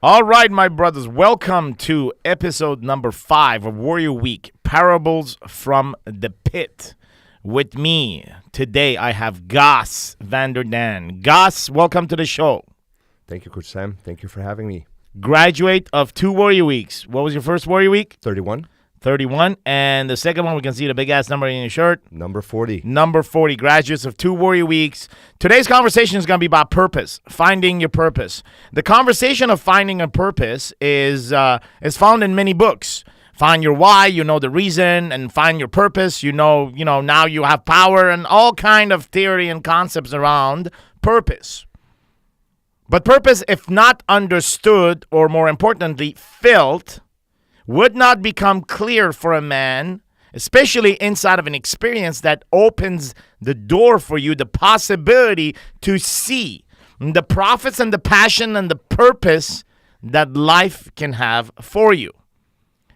All right, my brothers, welcome to episode number 5 of Warrior Week, Parables from the Pit. With me today, I have Gus Vanderdan. Gus, welcome to the show. Thank you, Coach Sam. Thank you for having me. Graduate of 2 Warrior Weeks. What was your first Warrior Week? 31. 31. And the second one, we can see the big-ass number in your shirt. Number 40. Number 40, graduates of 2 Warrior Weeks. Today's conversation is going to be about purpose, finding your purpose. The conversation of finding a purpose is found in many books. Find your why, you know the reason, and find your purpose. You know, now you have power and all kind of theory and concepts around purpose. But purpose, if not understood, or more importantly, felt, would not become clear for a man, especially inside of an experience that opens the door for you, the possibility to see the profits and the passion and the purpose that life can have for you.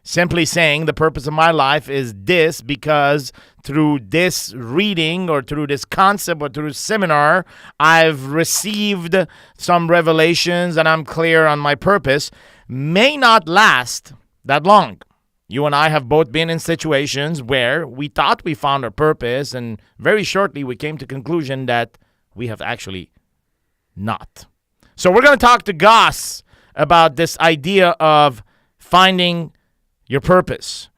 Simply saying the purpose of my life is this because through this reading or through this concept or through seminar, I've received some revelations and I'm clear on my purpose, may not last that long. You and I have both been in situations where we thought we found our purpose, and very shortly we came to conclusion that we have actually not. So we're going to talk to Gus about this idea of finding your purpose.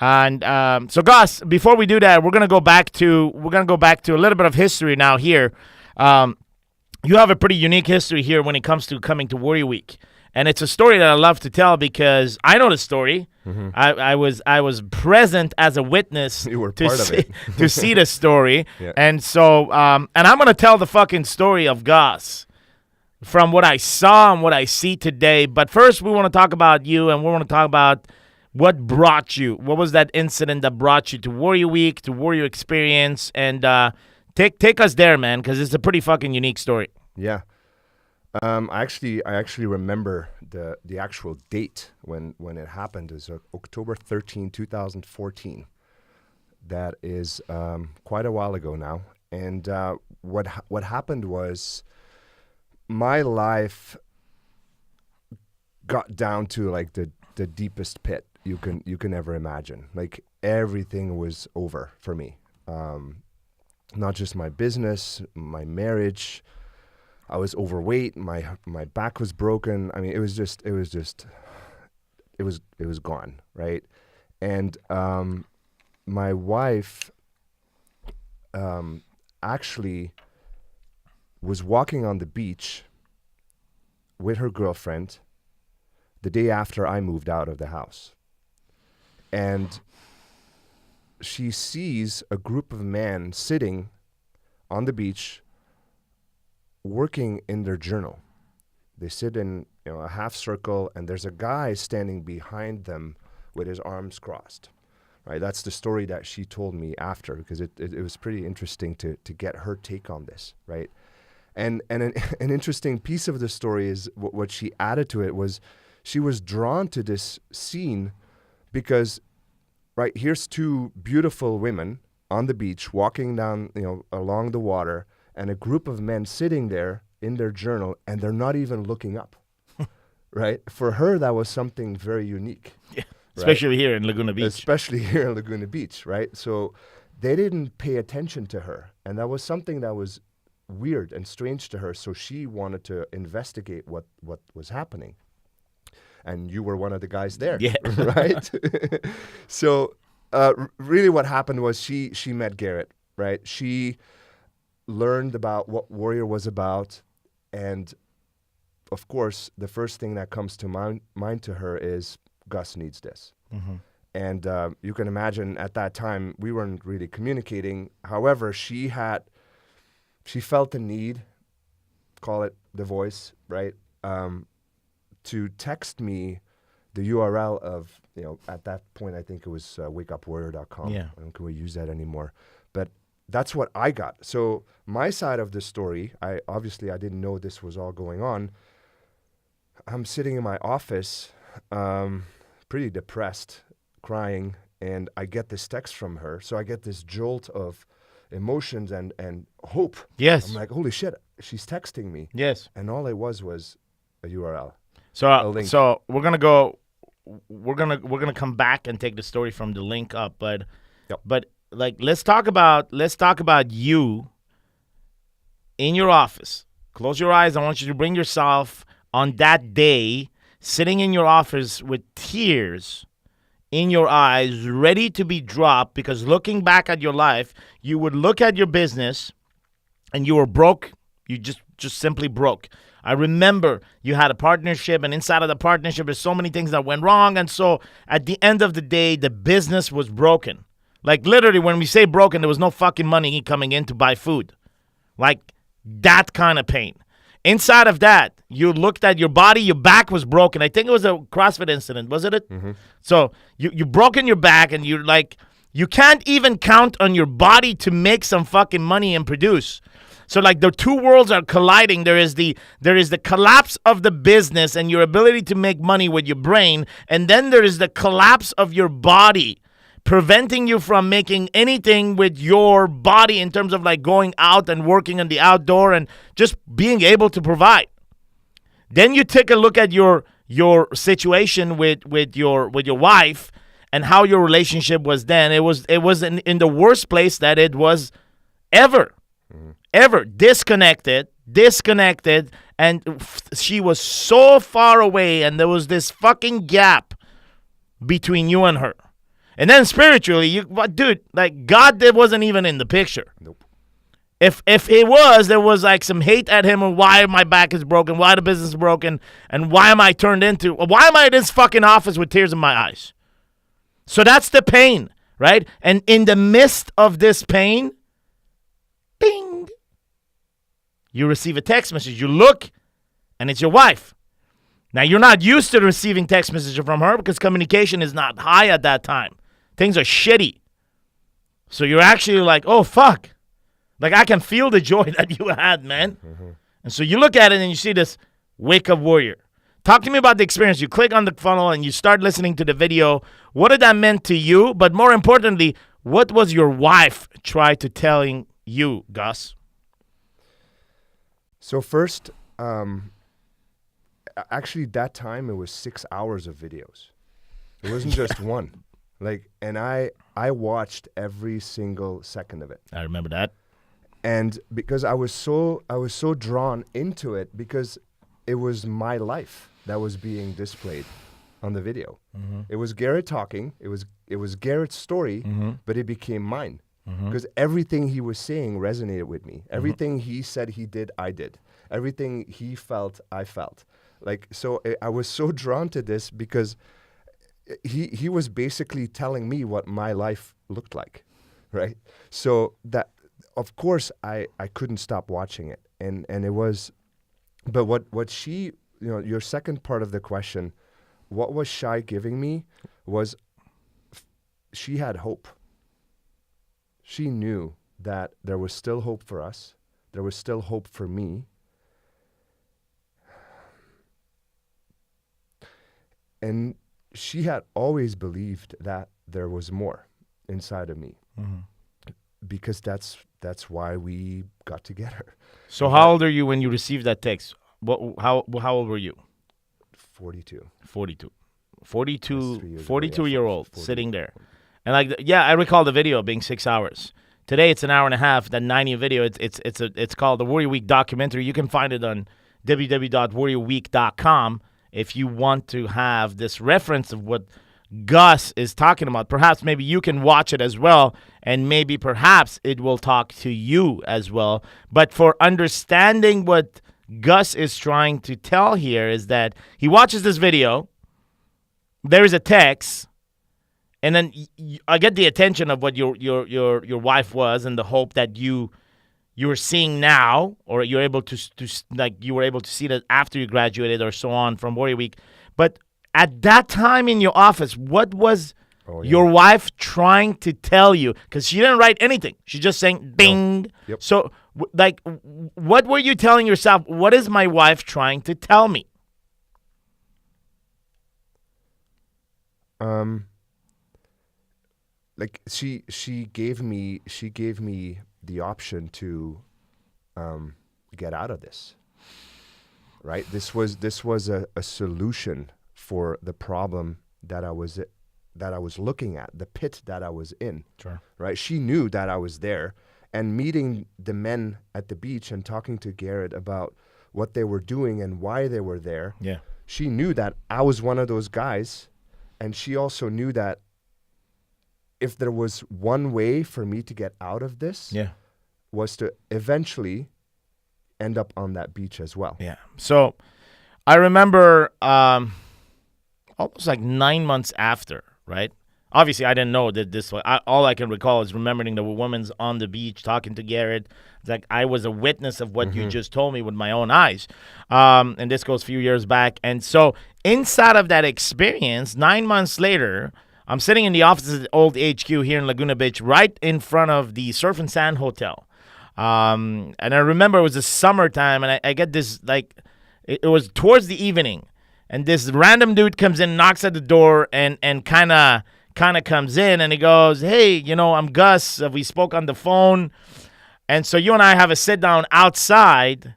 And so Gus, before we do that, we're going to go back to a little bit of history now here. You have a pretty unique history here when it comes to coming to Warrior Week. And it's a story that I love to tell because I know the story. Mm-hmm. I was present as a witness. You were part of it. To see the story. Yeah. And so, and I'm going to tell the fucking story of Gus from what I saw and what I see today. But first, we want to talk about you, and we want to talk about what brought you. What was that incident that brought you to Warrior Week, to Warrior Experience? And take us there, man, because it's a pretty fucking unique story. Yeah. I actually remember the actual date when it happened is October 13, 2014. That is quite a while ago now. And what happened was my life got down to like the deepest pit you can ever imagine. Like everything was over for me. Not just my business, my marriage. I was overweight. My back was broken. I mean, it was gone, right? And my wife actually was walking on the beach with her girlfriend the day after I moved out of the house, and she sees a group of men sitting on the beach working in their journal. They sit in a half circle, and there's a guy standing behind them with his arms crossed. Right, that's the story that she told me after, because it was pretty interesting to get her take on this. Right, and an interesting piece of the story is what she added to it was she was drawn to this scene because, right, here's 2 beautiful women on the beach walking down along the water, and a group of men sitting there in their journal, and they're not even looking up, right? For her, that was something very unique. Yeah, especially right? here in Laguna Beach. Especially here in Laguna Beach, right? So they didn't pay attention to her, and that was something that was weird and strange to her, so she wanted to investigate what was happening. And you were one of the guys there, yeah. Right? So really what happened was she met Garrett, right? She learned about what Warrior was about, and of course the first thing that comes to mind to her is Gus needs this. Mm-hmm. And you can imagine at that time we weren't really communicating. However, she felt the need, call it the voice, right, to text me the URL of, at that point I think it was wakeupwarrior.com. Yeah. I don't think we use that anymore, but that's what I got. So my side of the story, I didn't know this was all going on. I'm sitting in my office, pretty depressed, crying, and I get this text from her. So I get this jolt of emotions and hope. Yes. I'm like, holy shit, she's texting me. Yes. And all it was a URL. So link. so we're gonna go. We're gonna come back and take the story from the link up, but Yep. but like let's talk about you in your office. Close your eyes. I want you to bring yourself on that day, sitting in your office with tears in your eyes, ready to be dropped, because looking back at your life, you would look at your business and you were broke. You just simply broke. I remember you had a partnership, and inside of the partnership, there's so many things that went wrong. And so at the end of the day, the business was broken. Like literally, when we say broken, there was no fucking money coming in to buy food. Like that kind of pain. Inside of that, you looked at your body, your back was broken. I think it was a CrossFit incident, wasn't it? Mm-hmm. So you broken your back, and you're like, you can't even count on your body to make some fucking money and produce. So like the two worlds are colliding. There is the collapse of the business and your ability to make money with your brain, and then there is the collapse of your body, preventing you from making anything with your body in terms of like going out and working in the outdoor and just being able to provide. Then you take a look at your situation with your wife and how your relationship was then. It was in the worst place that it was ever. Ever disconnected, and she was so far away, and there was this fucking gap between you and her. And then spiritually, dude, like God wasn't even in the picture. Nope. If it was, there was like some hate at him, and why my back is broken, why the business is broken, and why am I in this fucking office with tears in my eyes? So that's the pain, right? And in the midst of this pain, ding, you receive a text message. You look, and it's your wife. Now, you're not used to receiving text messages from her because communication is not high at that time. Things are shitty. So you're actually like, oh, fuck. Like, I can feel the joy that you had, man. Mm-hmm. And so you look at it and you see this wake up warrior. Talk to me about the experience. You click on the funnel and you start listening to the video. What did that mean to you? But more importantly, what was your wife trying to telling you, Gus? So first, actually that time it was 6 hours of videos. It wasn't just one. Like, and I watched every single second of it. I remember that. And because I was so drawn into it, because it was my life that was being displayed on the video. Mm-hmm. It was Garrett talking. It was Garrett's story, mm-hmm. but it became mine. Because everything he was saying resonated with me. Everything he said he did, I did. Everything he felt, I felt. Like, so I was so drawn to this because he was basically telling me what my life looked like, right? So that, of course, I couldn't stop watching it. And it was, but what she, your second part of the question, what was Shai giving me was she had hope. She knew that there was still hope for us. There was still hope for me. And she had always believed that there was more inside of me. Mm-hmm. Because that's why we got together. So how old are you when you received that text? How old were you? 42. 42-year-old sitting there. And I recall the video being 6 hours. Today it's an hour and a half. That 90 video, it's called the Warrior Week documentary. You can find it on www.warriorweek.com if you want to have this reference of what Gus is talking about. Perhaps maybe you can watch it as well, and maybe perhaps it will talk to you as well. But for understanding what Gus is trying to tell here is that he watches this video, there is a text, and then I get the attention of what your wife was, and the hope that you're seeing now, or you're able to like you were able to see that after you graduated or so on from Warrior Week. But at that time in your office, what was your wife trying to tell you? Because she didn't write anything. She's just saying ding. No. Yep. So like, what were you telling yourself? What is my wife trying to tell me? Like she gave me the option to get out of this. right? This was a solution for the problem that I was looking at, the pit that I was in. Sure. Right? She knew that I was there, and meeting the men at the beach and talking to Garrett about what they were doing and why they were there. Yeah. She knew that I was one of those guys, and she also knew that if there was one way for me to get out of this, was to eventually end up on that beach as well. Yeah. So I remember almost like 9 months after, right? Obviously, I didn't know that this was. All I can recall is remembering the woman's on the beach talking to Garrett. It's like I was a witness of what you just told me with my own eyes. And this goes a few years back. And so inside of that experience, 9 months later, I'm sitting in the office at the old HQ here in Laguna Beach, right in front of the Surf and Sand Hotel. And I remember it was the summertime, and I get this, like, it was towards the evening. And this random dude comes in, knocks at the door, and kind of comes in, and he goes, "Hey, I'm Gus. We spoke on the phone, and so you and I have a sit down outside,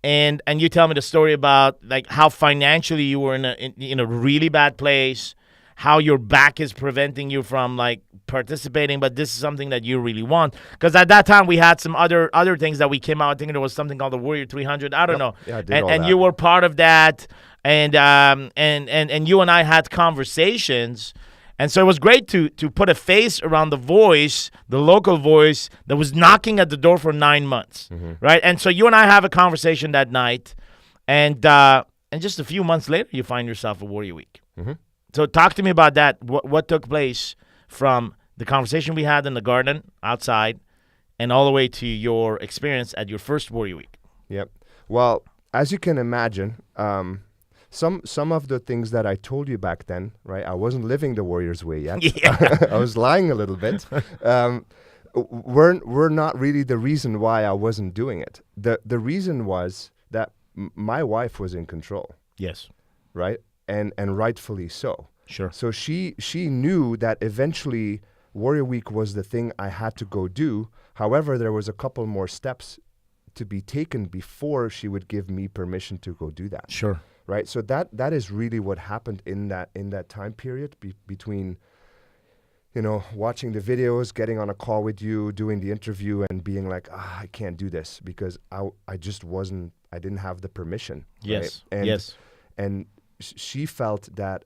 and you tell me the story about like how financially you were in a really bad place, how your back is preventing you from like participating, but this is something that you really want." Because at that time we had some other things that we came out. I think there was something called the Warrior 300. I don't know. Yeah, I did all and that. you were part of that, and you and I had conversations. And so it was great to put a face around the voice, the local voice that was knocking at the door for 9 months, right? And so you and I have a conversation that night, and just a few months later, you find yourself at Warrior Week. So talk to me about that. What took place from the conversation we had in the garden outside, and all the way to your experience at your first Warrior Week? Yep. Well, as you can imagine, some of the things that I told you back then, right? I wasn't living the Warriors way yet. Yeah. I was lying a little bit. Were not really the reason why I wasn't doing it. The reason was that my wife was in control. Yes. Right? And rightfully so. Sure. So she knew that eventually Warrior Week was the thing I had to go do. However, there was a couple more steps to be taken before she would give me permission to go do that. Sure. Right, so that is really what happened in that time period between, watching the videos, getting on a call with you, doing the interview, and being like, I can't do this because I just wasn't, I didn't have the permission. Yes. Right? And she felt that,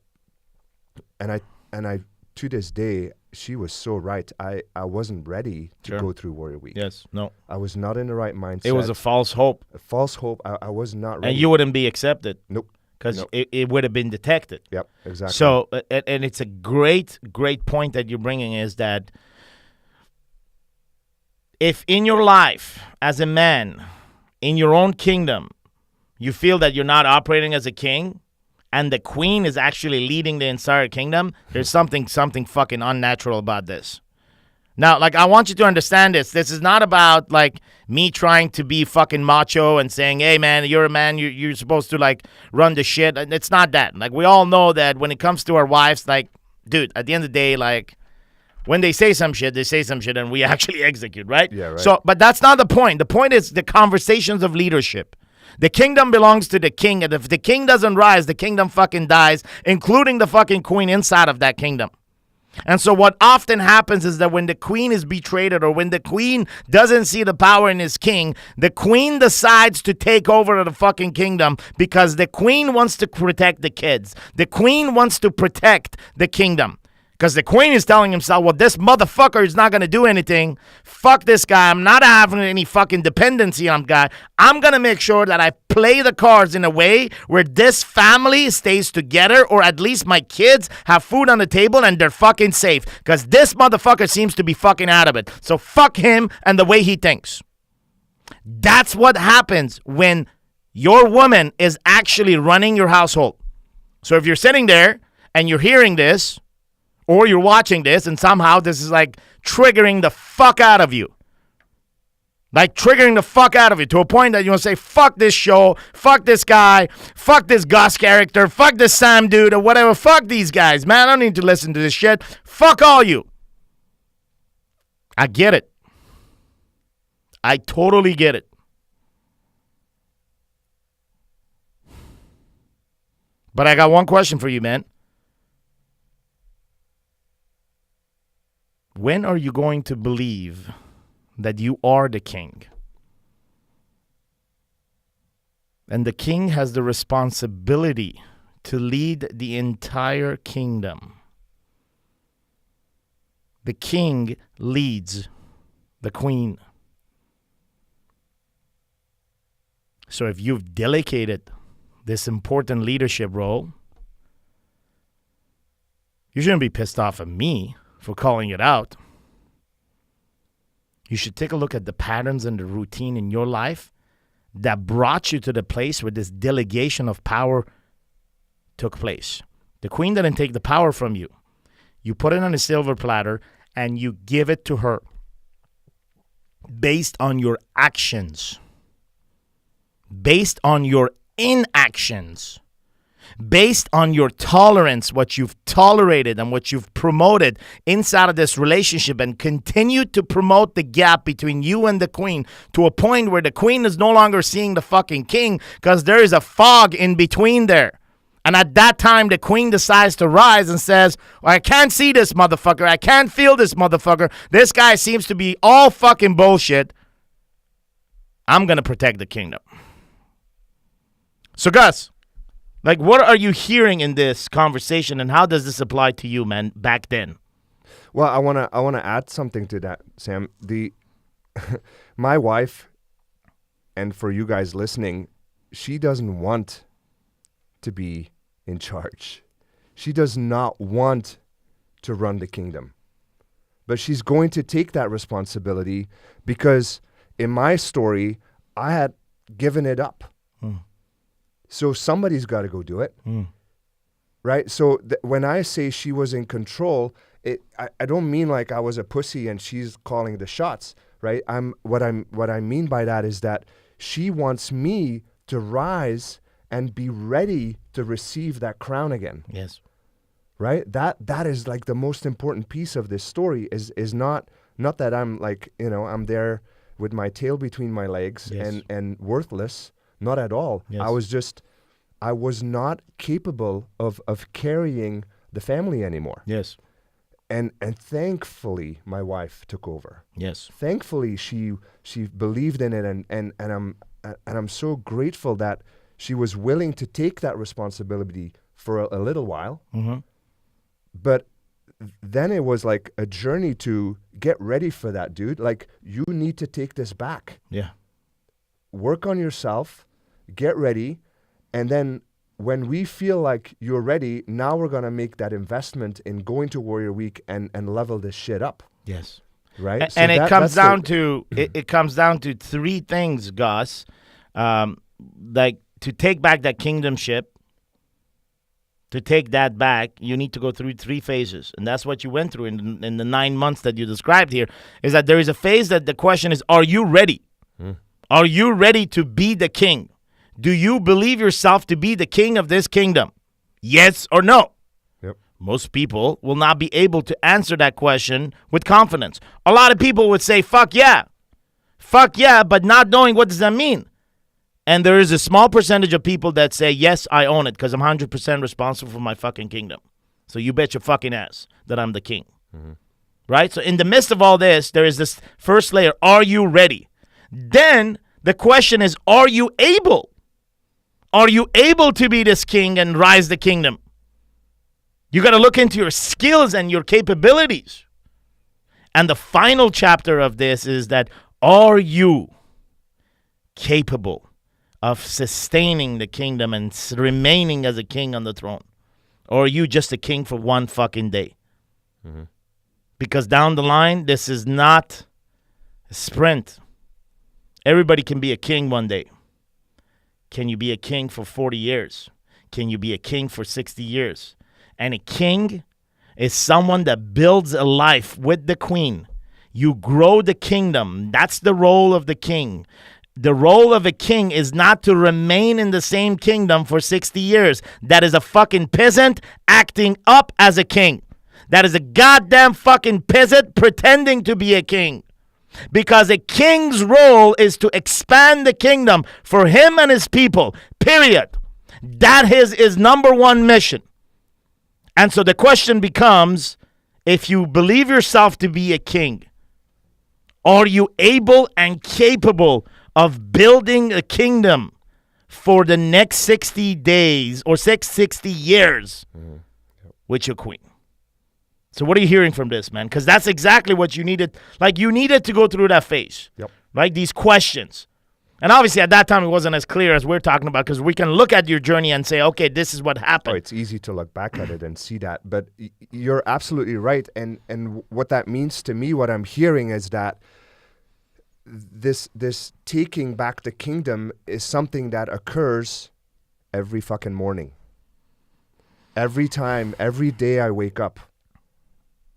and I to this day, she was so right. I wasn't ready to go through Warrior Week. Yes. No. I was not in the right mindset. It was a false hope. A false hope. I was not ready. And you wouldn't be accepted. Nope. Because it would have been detected. Yep, exactly. So, and it's a great point that you're bringing is that if in your life as a man, in your own kingdom, you feel that you're not operating as a king, and the queen is actually leading the entire kingdom, there's something fucking unnatural about this. Now, like, I want you to understand this. This is not about, like, me trying to be fucking macho and saying, hey, man, you're a man, you're supposed to, like, run the shit. It's not that. Like, we all know that when it comes to our wives, like, dude, at the end of the day, like, when they say some shit, and we actually execute, right? Yeah, right. So, but that's not the point. The point is the conversations of leadership. The kingdom belongs to the king, and if the king doesn't rise, the kingdom fucking dies, including the fucking queen inside of that kingdom. And so what often happens is that when the queen is betrayed or when the queen doesn't see the power in his king, the queen decides to take over the fucking kingdom because the queen wants to protect the kids. The queen wants to protect the kingdom. Because the queen is telling himself, well, this motherfucker is not going to do anything. Fuck this guy. I'm not having any fucking dependency on guy. I'm going to make sure that I play the cards in a way where this family stays together, or at least my kids have food on the table and they're fucking safe. Because this motherfucker seems to be fucking out of it. So fuck him and the way he thinks. That's what happens when your woman is actually running your household. So if you're sitting there and you're hearing this, or you're watching this and somehow this is like triggering the fuck out of you. Like triggering the fuck out of you to a point that you want to say, fuck this show, fuck this guy, fuck this Gus character, fuck this Sam dude or whatever. Fuck these guys, man. I don't need to listen to this shit. Fuck all you. I get it. I totally get it. But I got one question for you, man. When are you going to believe that you are the king? And the king has the responsibility to lead the entire kingdom. The king leads the queen. So if you've delegated this important leadership role, you shouldn't be pissed off at me for calling it out. You should take a look at the patterns and the routine in your life that brought you to the place where this delegation of power took place. The queen didn't take the power from you. You put it on a silver platter and you give it to her based on your actions, based on your inactions, based on your tolerance, what you've tolerated and what you've promoted inside of this relationship, and continue to promote the gap between you and the queen to a point where the queen is no longer seeing the fucking king because there is a fog in between there. And at that time, the queen decides to rise and says, well, I can't see this motherfucker. I can't feel this motherfucker. This guy seems to be all fucking bullshit. I'm going to protect the kingdom. So, Gus, like, what are you hearing in this conversation, and how does this apply to you, man, back then? Well, I wanna add something to that, Sam. My wife, and for you guys listening, she doesn't want to be in charge. She does not want to run the kingdom. But she's going to take that responsibility because in my story, I had given it up. So somebody's got to go do it. Right? So when I say she was in control, I don't mean like I was a pussy and she's calling the shots, right? What I mean by that is that she wants me to rise and be ready to receive that crown again. Yes. Right? That is like the most important piece of this story is not that I'm like, I'm there with my tail between my legs and worthless. Not at all. Yes. I was not capable of carrying the family anymore. Yes. And thankfully my wife took over. Yes. Thankfully she believed in it and I'm so grateful that she was willing to take that responsibility for a little while. Mm-hmm. But then it was like a journey to get ready for that, dude. Like, you need to take this back. Yeah. Work on yourself, get ready, and then when we feel like you're ready, now we're going to make that investment in going to Warrior Week and level this shit up. Yes. Right? And it comes down to it comes down to three things, Gus. Like, to take back that kingdomship, to take that back, you need to go through three phases. And that's what you went through in the 9 months that you described here, is that there is a phase that the question is, are you ready? Are you ready to be the king? Do you believe yourself to be the king of this kingdom? Yes or no? Yep. Most people will not be able to answer that question with confidence. A lot of people would say, fuck yeah, but not knowing what does that mean. And there is a small percentage of people that say, yes, I own it because I'm 100% responsible for my fucking kingdom. So you bet your fucking ass that I'm the king. Mm-hmm. Right? So in the midst of all this, there is this first layer. Are you ready? Then the question is, are you able? Are you able to be this king and rise the kingdom? You got to look into your skills and your capabilities. And the final chapter of this is that, are you capable of sustaining the kingdom and remaining as a king on the throne? Or are you just a king for one fucking day? Mm-hmm. Because down the line, this is not a sprint. Everybody can be a king one day. Can you be a king for 40 years? Can you be a king for 60 years? And a king is someone that builds a life with the queen. You grow the kingdom. That's the role of the king. The role of a king is not to remain in the same kingdom for 60 years. That is a fucking peasant acting up as a king. That is a goddamn fucking peasant pretending to be a king. Because a king's role is to expand the kingdom for him and his people, period. That is his number one mission. And so the question becomes, if you believe yourself to be a king, are you able and capable of building a kingdom for the next 60 days or 60 years with your queen? So what are you hearing from this, man? Because that's exactly what you needed. Like, you needed to go through that phase. Yep. Right? These questions. And obviously at that time it wasn't as clear as we're talking about, because we can look at your journey and say, okay, this is what happened. Oh, it's easy to look back at it and see that. But you're absolutely right. And what that means to me, what I'm hearing is that this taking back the kingdom is something that occurs every fucking morning. Every time, every day I wake up,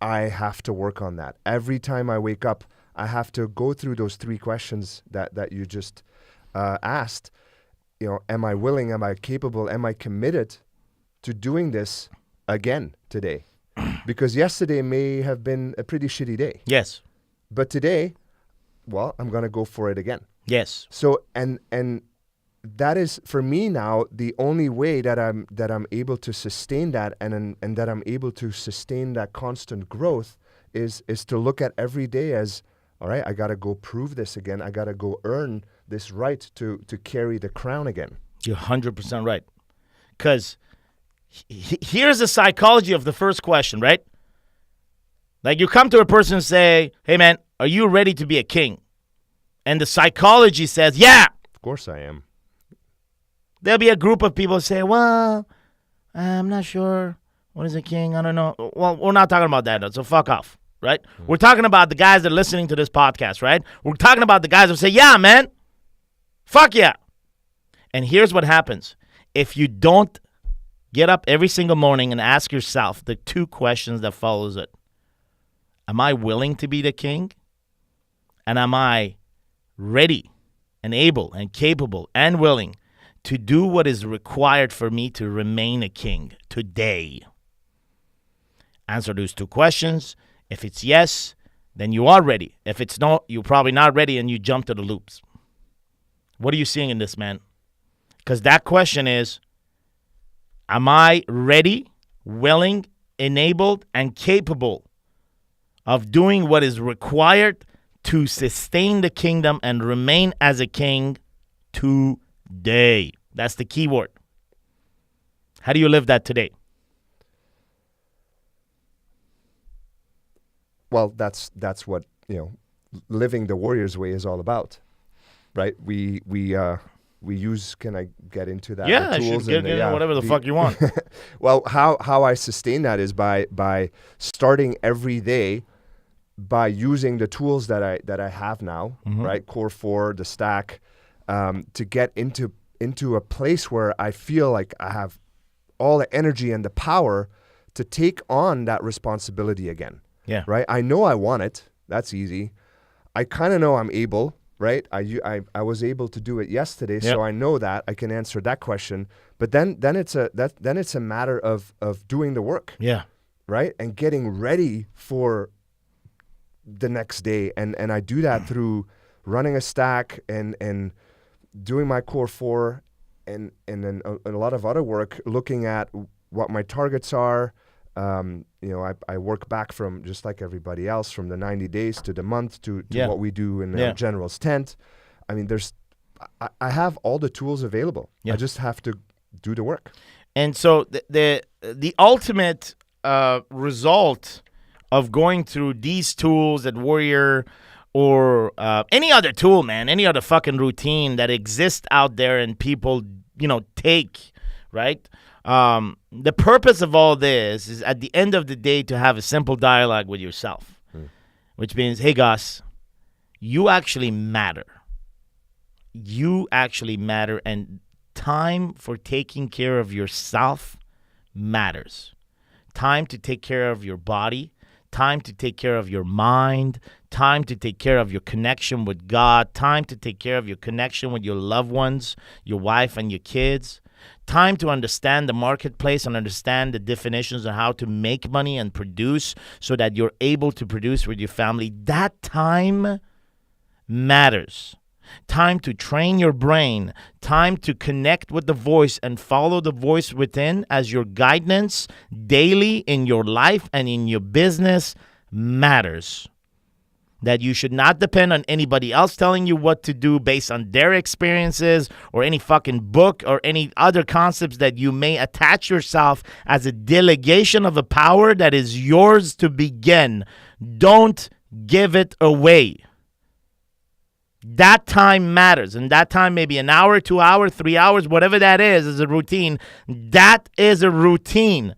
I have to work on that. Every time I wake up, I have to go through those 3 questions that you just asked. You know, am I willing? Am I capable? Am I committed to doing this again today? Because yesterday may have been a pretty shitty day. Yes. But today, well, I'm going to go for it again. Yes. So, and that is for me now the only way that I'm able to sustain that and that I'm able to sustain that constant growth is to look at every day as, all right, I got to go prove this again. I got to go earn this right to carry the crown again. You're 100% right. Because here's the psychology of the first question, right? Like, you come to a person and say, hey, man, are you ready to be a king? And the psychology says, yeah. Of course I am. There'll be a group of people say, well, I'm not sure. What is a king? I don't know. Well, we're not talking about that, so fuck off, right? Mm-hmm. We're talking about the guys that are listening to this podcast, right? We're talking about the guys that say, yeah, man. Fuck yeah. And here's what happens. If you don't get up every single morning and ask yourself the 2 questions that follows it. Am I willing to be the king? And am I ready and able and capable and willing to do what is required for me to remain a king today? Answer those 2 questions. If it's yes, then you are ready. If it's no, you're probably not ready and you jump to the loops. What are you seeing in this, man? Because that question is, am I ready, willing, enabled, and capable of doing what is required to sustain the kingdom and remain as a king today? That's the key word. How do you live that today? Well, that's what, living the warrior's way is all about, right? We use, can I get into that? Yeah, I should get into whatever the fuck you want. Well, how I sustain that is by starting every day by using the tools that I have now, right? Core 4, the stack, to get into a place where I feel like I have all the energy and the power to take on that responsibility again. Yeah. Right. I know I want it. That's easy. I kind of know I'm able. Right. I was able to do it yesterday, so I know that I can answer that question. But then it's a matter of doing the work. Yeah. Right. And getting ready for the next day, and I do that through running a stack and doing my core 4, and then a lot of other work, looking at what my targets are. I work back from, just like everybody else, from the 90 days to the month to what we do in the general's tent. I mean, I have all the tools available. I just have to do the work. And so the ultimate result of going through these tools at Warrior, or any other tool, man, any other fucking routine that exists out there and people, take, right? The purpose of all this is, at the end of the day, to have a simple dialogue with yourself, which means, hey, Gus, you actually matter. You actually matter, and time for taking care of yourself matters. Time to take care of your body, time to take care of your mind, time to take care of your connection with God, time to take care of your connection with your loved ones, your wife and your kids. Time to understand the marketplace and understand the definitions of how to make money and produce so that you're able to produce with your family. That time matters. time to train your brain, time to connect with the voice and follow the voice within as your guidance daily in your life and in your business matters. That you should not depend on anybody else telling you what to do based on their experiences or any fucking book or any other concepts that you may attach yourself as a delegation of a power that is yours to begin. Don't give it away. That time matters, and that time may be an hour, 2 hours, 3 hours, whatever that is a routine. That is a routine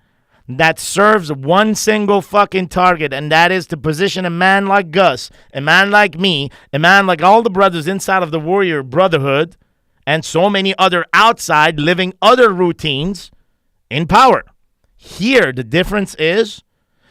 that serves one single fucking target, and that is to position a man like Gus, a man like me, a man like all the brothers inside of the Warrior Brotherhood, and so many other outside living other routines in power. Here, the difference is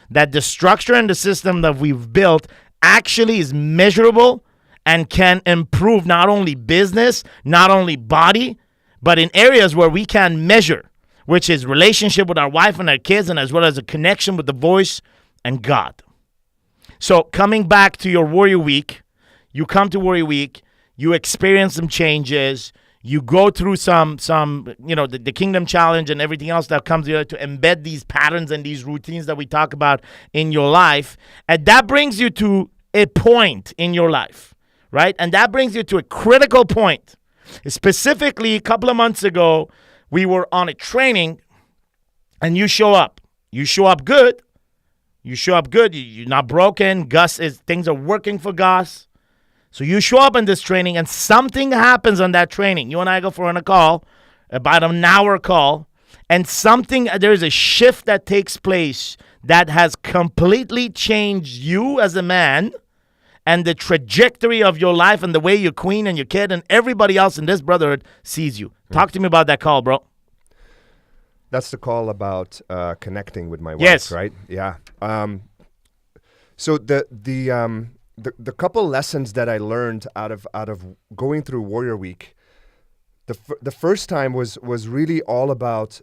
that the structure and the system that we've built actually is measurable and can improve not only business, not only body, but in areas where we can measure, which is relationship with our wife and our kids, and as well as a connection with the voice and God. So coming back to your Warrior Week, you come to Warrior Week, you experience some changes, you go through some the Kingdom Challenge and everything else that comes together to embed these patterns and these routines that we talk about in your life, and that brings you to a point in your life. Right? And that brings you to a critical point. Specifically, a couple of months ago, we were on a training, and you show up. You show up good. You show up good. You're not broken. Things are working for Gus. So you show up in this training, and something happens on that training. You and I go for a call, about an hour call, and there's a shift that takes place that has completely changed you as a man, and the trajectory of your life and the way your queen and your kid and everybody else in this brotherhood sees you. Talk to me about that call, bro. That's the call about connecting with my wife, yes. Right? Yeah. So the couple lessons that I learned out of going through Warrior Week, the first time was really all about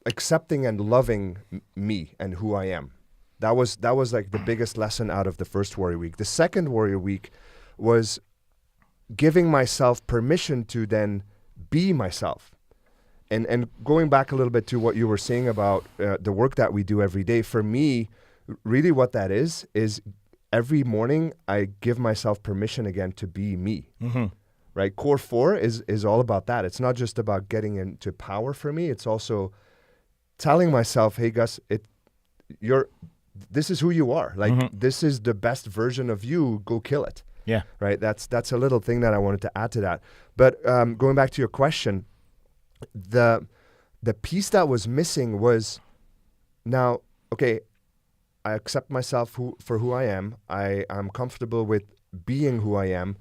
accepting and loving me and who I am. That was like the biggest lesson out of the first Warrior Week. The second Warrior Week was giving myself permission to then be myself. And going back a little bit to what you were saying about the work that we do every day, for me, really what that is every morning I give myself permission again to be me. Mm-hmm. Right? Core 4 is all about that. It's not just about getting into power for me. It's also telling myself, hey, Gus, this is who you are. Like, This is the best version of you. Go kill it. Yeah. Right. That's a little thing that I wanted to add to that. But going back to your question, the piece that was missing was now, okay, I accept myself for who I am. I'm comfortable with being who I am,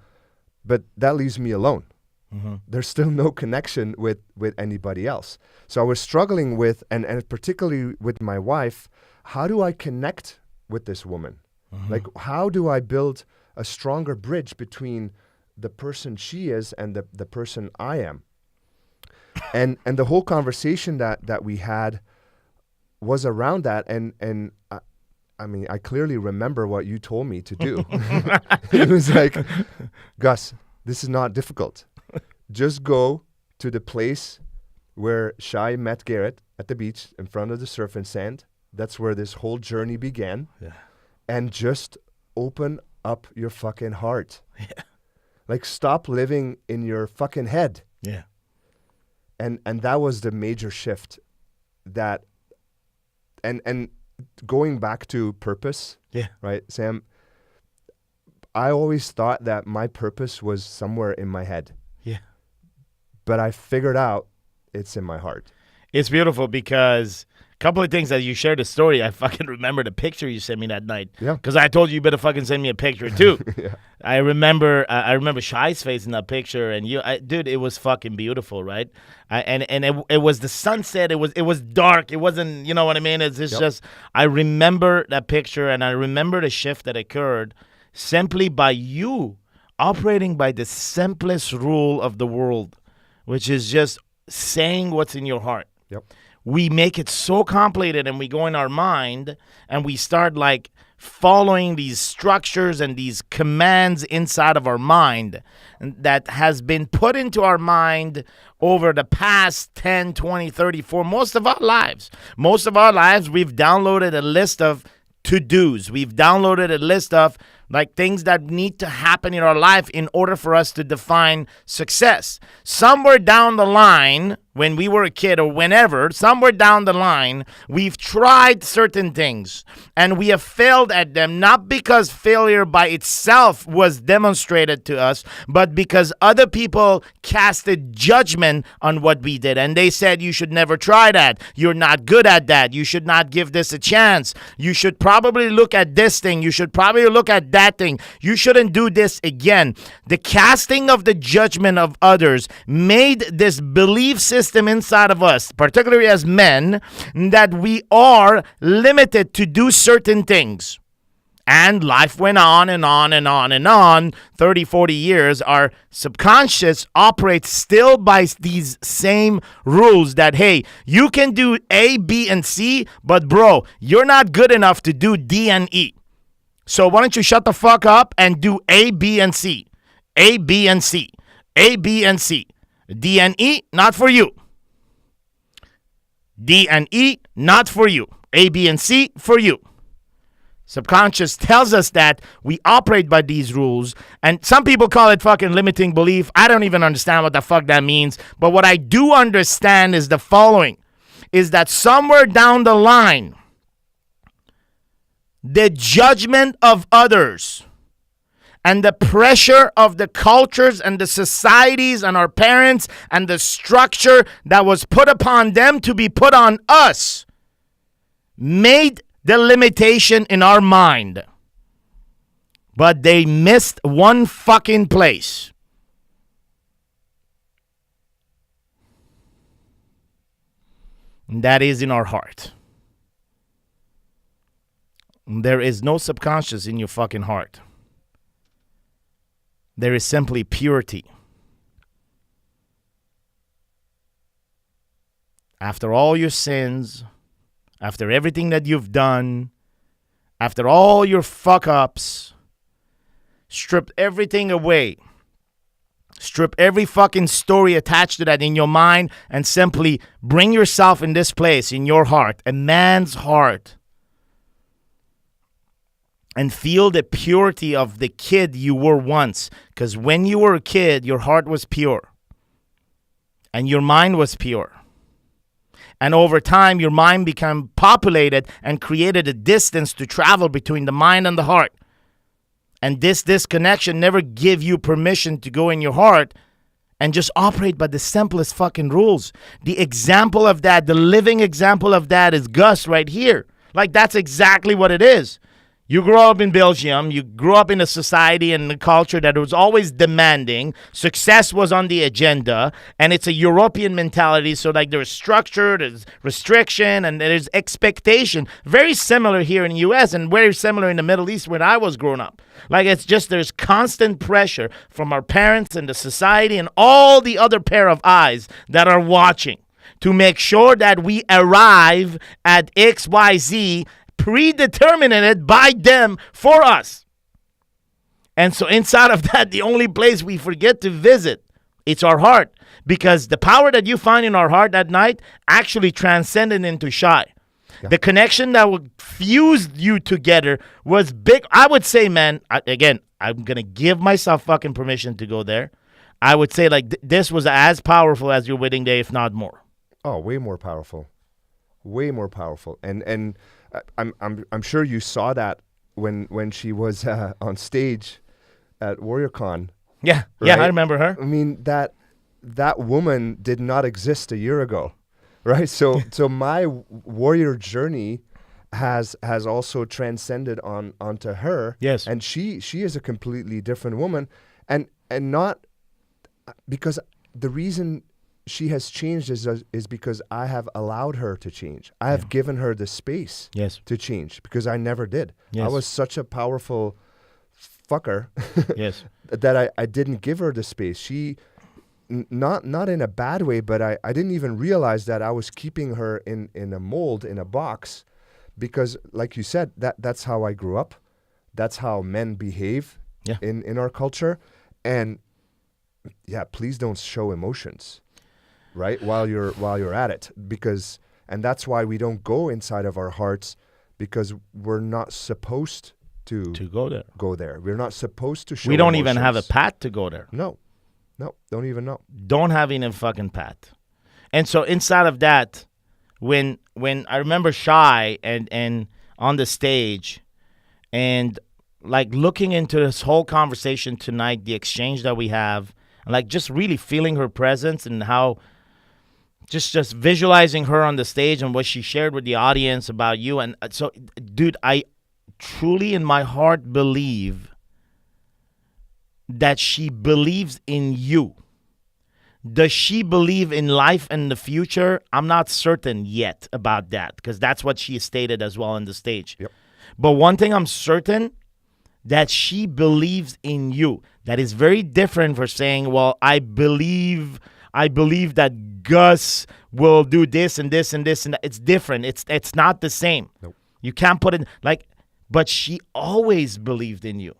but that leaves me alone. Mm-hmm. There's still no connection with anybody else. So I was struggling with, and particularly with my wife, how do I connect with this woman? Mm-hmm. Like, how do I build a stronger bridge between the person she is and the person I am? And the whole conversation that we had was around that. And I mean, I clearly remember what you told me to do. It was like, Gus, this is not difficult. Just go to the place where Shai met Garrett at the beach in front of the surf and sand. That's where this whole journey began. Yeah. And just open up your fucking heart. Yeah. Like, stop living in your fucking head. Yeah. And that was the major shift that, and going back to purpose. Yeah. Right, Sam? I always thought that my purpose was somewhere in my head. Yeah. But I figured out it's in my heart. It's beautiful because a couple of things as you shared the story, I fucking remember the picture you sent me that night. Yeah. Because I told you better fucking send me a picture too. Yeah. I remember Shai's face in that picture, and dude, it was fucking beautiful, right? And it was the sunset. It was dark. It wasn't, you know what I mean? It's just, I remember that picture, and I remember the shift that occurred simply by you operating by the simplest rule of the world, which is just saying what's in your heart. Yep. We make it so complicated, and we go in our mind and we start like following these structures and these commands inside of our mind that has been put into our mind over the past 10, 20, 30, for most of our lives. Most of our lives, we've downloaded a list of to-dos. We've downloaded a list of like things that need to happen in our life in order for us to define success. Somewhere down the line, when we were a kid or whenever, somewhere down the line, we've tried certain things and we have failed at them, not because failure by itself was demonstrated to us, but because other people casted judgment on what we did. And they said, you should never try that. You're not good at that. You should not give this a chance. You should probably look at this thing. You should probably look at that thing. You shouldn't do this again. The casting of the judgment of others made this belief system inside of us, particularly as men, that we are limited to do certain things. And life went on and on and on and on. 30, 40 years, our subconscious operates still by these same rules that, hey, you can do A, B, and C, but bro, you're not good enough to do D and E. So why don't you shut the fuck up and do A, B, and C. A, B, and C. A, B, and C. D and E, not for you. D and E, not for you. A, B, and C, for you. Subconscious tells us that we operate by these rules, and some people call it fucking limiting belief. I don't even understand what the fuck that means, but what I do understand is the following, is that somewhere down the line, the judgment of others and the pressure of the cultures and the societies and our parents and the structure that was put upon them to be put on us made the limitation in our mind. But they missed one fucking place. And that is in our heart. There is no subconscious in your fucking heart. There is simply purity. After all your sins, after everything that you've done, after all your fuck-ups, strip everything away. Strip every fucking story attached to that in your mind and simply bring yourself in this place, in your heart, a man's heart. And feel the purity of the kid you were once. Because when you were a kid, your heart was pure. And your mind was pure. And over time, your mind became populated and created a distance to travel between the mind and the heart. And this disconnection never give you permission to go in your heart and just operate by the simplest fucking rules. The example of that, the living example of that is Gus right here. Like, that's exactly what it is. You grew up in Belgium. You grew up in a society and a culture that was always demanding. Success was on the agenda. And it's a European mentality. So, like, there's structure, there's restriction, and there's expectation. Very similar here in the U.S. and very similar in the Middle East when I was growing up. Like, it's just there's constant pressure from our parents and the society and all the other pair of eyes that are watching to make sure that we arrive at X, Y, Z predetermined by them for us. And so inside of that, the only place we forget to visit, it's our heart. Because the power that you find in our heart that night actually transcended into shy. Yeah. The connection that would fuse you together was big. I would say, man, again, I'm going to give myself fucking permission to go there. I would say like this was as powerful as your wedding day, if not more. Oh, way more powerful. Way more powerful. And I'm sure you saw that when she was on stage at WarriorCon. Yeah, right? Yeah, I remember her. I mean that woman did not exist a year ago, right? So my warrior journey has also transcended onto her. Yes, and she is a completely different woman, and not because the reason she has changed is because I have allowed her to change. I have given her the space to change because I never did. Yes. I was such a powerful fucker yes. that I didn't give her the space. She, not in a bad way, but I didn't even realize that I was keeping her in a mold, in a box, because like you said, that's how I grew up. That's how men behave in our culture. And yeah, please don't show emotions, right? While you're at it, and that's why we don't go inside of our hearts, because we're not supposed to go there. We're not supposed to show We don't emotions. even have a path to go there. No, don't even know. Don't have any fucking path. And so inside of that, when I remember Shy and on the stage, and like looking into this whole conversation tonight, the exchange that we have, and like just really feeling her presence and how just visualizing her on the stage and what she shared with the audience about you. And so, dude, I truly in my heart believe that she believes in you. Does she believe in life and the future? I'm not certain yet about that, because that's what she stated as well on the stage. Yep. But one thing I'm certain, that she believes in you. That is very different for saying, well, I believe that Gus will do this and this and this and that. It's different. It's not the same. Nope. You can't put it like, but she always believed in you.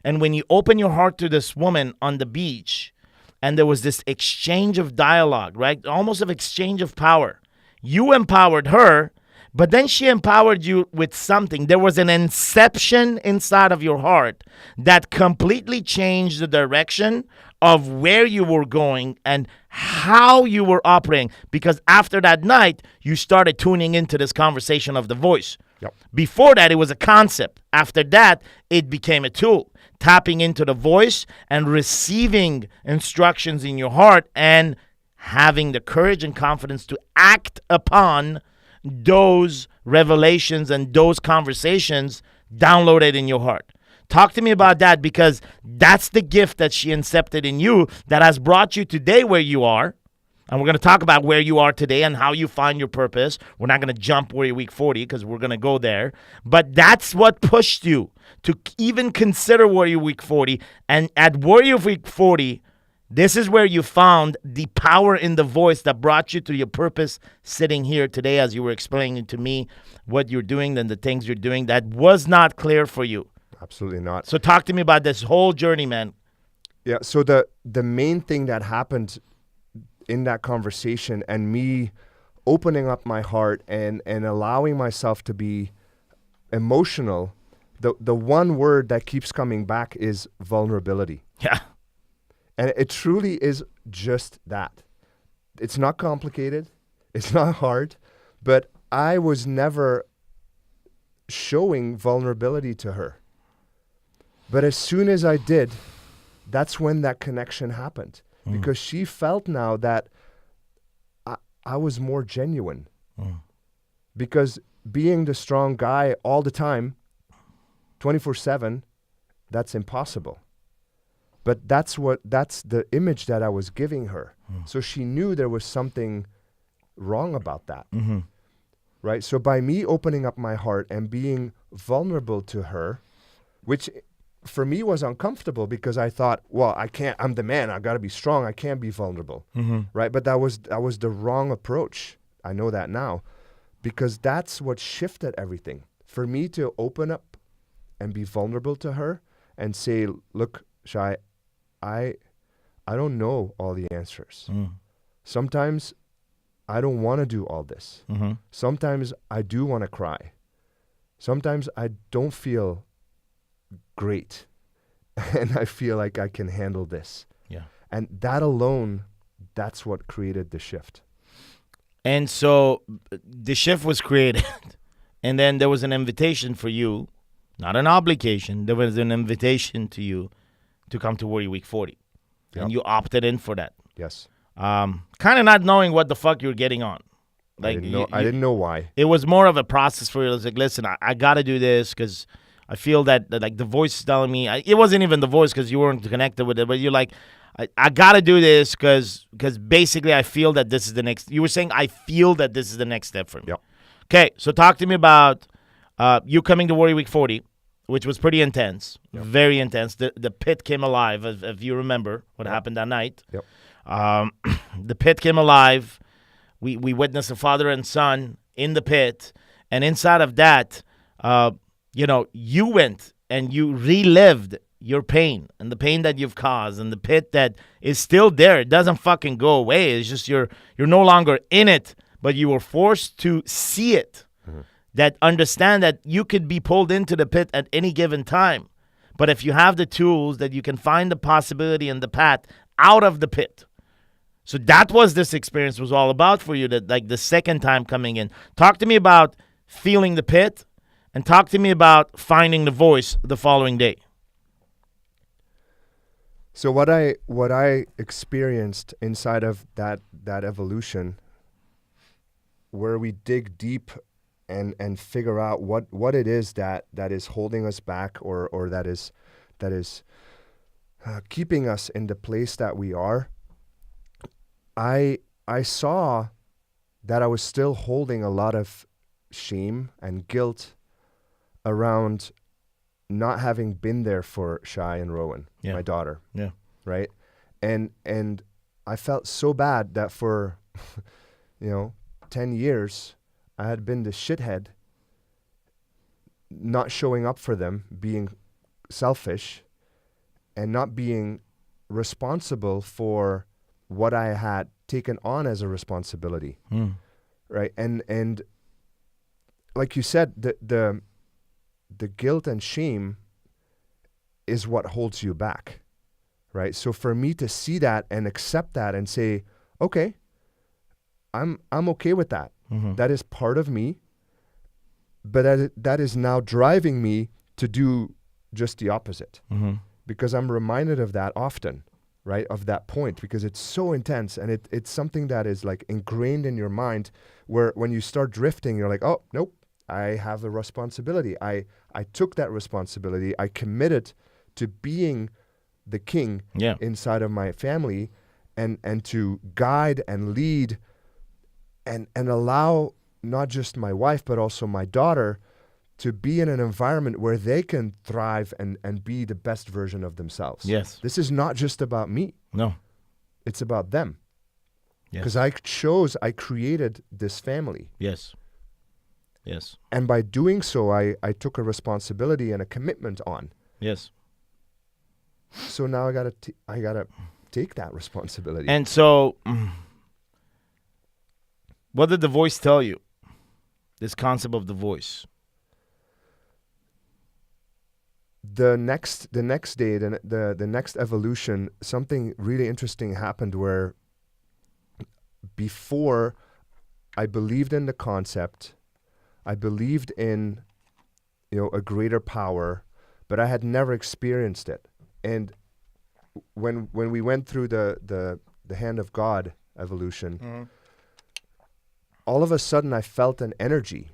And when you open your heart to this woman on the beach, and there was this exchange of dialogue, right? Almost of exchange of power. You empowered her, but then she empowered you with something. There was an inception inside of your heart that completely changed the direction of where you were going and how you were operating. Because after that night, you started tuning into this conversation of the voice. Yep. Before that, it was a concept. After that, it became a tool. Tapping into the voice and receiving instructions in your heart and having the courage and confidence to act upon those revelations and those conversations downloaded in your heart. Talk to me about that, because that's the gift that she incepted in you that has brought you today where you are. And we're going to talk about where you are today and how you find your purpose. We're not going to jump Warrior Week 40 because we're going to go there. But that's what pushed you to even consider Warrior Week 40. And at Warrior Week 40, this is where you found the power in the voice that brought you to your purpose sitting here today, as you were explaining to me what you're doing and the things you're doing that was not clear for you. Absolutely not. So talk to me about this whole journey, man. Yeah, so the main thing that happened in that conversation, and me opening up my heart and allowing myself to be emotional, the one word that keeps coming back is vulnerability. Yeah. And it truly is just that. It's not complicated. It's not hard. But I was never showing vulnerability to her. But as soon as I did, that's when that connection happened. Because she felt now that I was more genuine. Because being the strong guy all the time, 24/7, that's impossible. But that's the image that I was giving her. So she knew there was something wrong about that. Right? So by me opening up my heart and being vulnerable to her, which for me was uncomfortable, because I thought, well, I'm the man, I got to be strong, I can't be vulnerable. Right? But that was the wrong approach. I know that now, because that's what shifted everything. For me to open up and be vulnerable to her and say, look, Shai, I don't know all the answers. Sometimes I don't want to do all this. Sometimes I do want to cry. Sometimes I don't feel great, and I feel like I can handle this. Yeah. And that alone, that's what created the shift. And so the shift was created, and then there was an invitation for you, not an obligation. There was an invitation to you to come to Warrior Week 40, and you opted in for that. Yes. Kind of not knowing what the fuck you were getting on. Like I didn't know why. It was more of a process for you. It was like, listen, I got to do this because I feel that like the voice is telling me. It wasn't even the voice because you weren't connected with it, but you're like, I got to do this because basically I feel that this is the next. You were saying I feel that this is the next step for me. Yep. Okay, so talk to me about you coming to Warrior Week 40, which was pretty intense, very intense. The pit came alive, if you remember what happened that night. Yep. The pit came alive. We witnessed a father and son in the pit, And inside of that, you went and you relived your pain and the pain that you've caused and the pit that is still there. It doesn't fucking go away. It's just you're no longer in it, but you were forced to see it. That understand that you could be pulled into the pit at any given time. But if you have the tools, that you can find the possibility and the path out of the pit. So that was this experience was all about for you, that like the second time coming in. Talk to me about feeling the pit, and talk to me about finding the voice the following day. So what I experienced inside of that evolution, where we dig deep and figure out what it is that is holding us back, or that is keeping us in the place that we are. I saw that I was still holding a lot of shame and guilt around not having been there for Shai and Rowan, my daughter. Yeah. Right? And I felt so bad that for 10 years I had been the shithead, not showing up for them, being selfish, and not being responsible for what I had taken on as a responsibility. Right? And like you said, the guilt and shame is what holds you back. Right? So for me to see that and accept that and say, okay, I'm okay with that. That is part of me, but that is now driving me to do just the opposite. Because I'm reminded of that often, right? Of that point, because it's so intense, and it's something that is like ingrained in your mind, where when you start drifting, you're like, oh, nope, I have a responsibility. I took that responsibility. I committed to being the king inside of my family, and to guide and lead and allow not just my wife, but also my daughter to be in an environment where they can thrive and be the best version of themselves. Yes. This is not just about me. No. It's about them. Yes. Because I created this family. Yes. Yes. And by doing so, I took a responsibility and a commitment on. Yes. So now I gotta take that responsibility. And so, what did the voice tell you? This concept of the voice. The next day, the next evolution, something really interesting happened, where before I believed in the concept, I believed in a greater power, but I had never experienced it. And when we went through the hand of God evolution, all of a sudden I felt an energy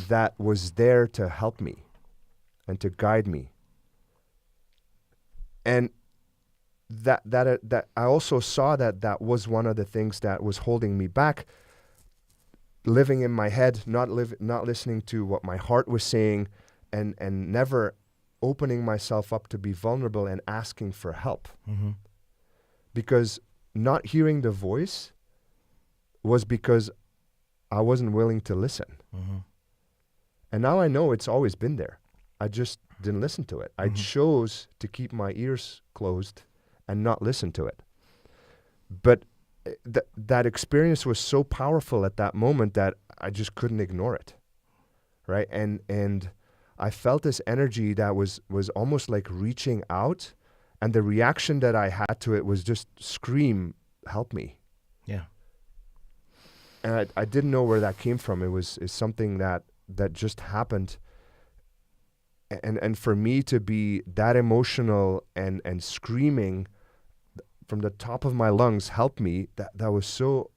that was there to help me and to guide me. And that I also saw that was one of the things that was holding me back, living in my head, not listening to what my heart was saying, and never opening myself up to be vulnerable and asking for help. Because not hearing the voice was because I wasn't willing to listen. And now I know it's always been there. I just didn't listen to it. I chose to keep my ears closed and not listen to it. But that experience was so powerful at that moment that I just couldn't ignore it. Right? And I felt this energy that was almost like reaching out, and the reaction that I had to it was just scream, help me. Yeah. And I didn't know where that came from. It's something that just happened. And for me to be that emotional and screaming from the top of my lungs, help me, that was so,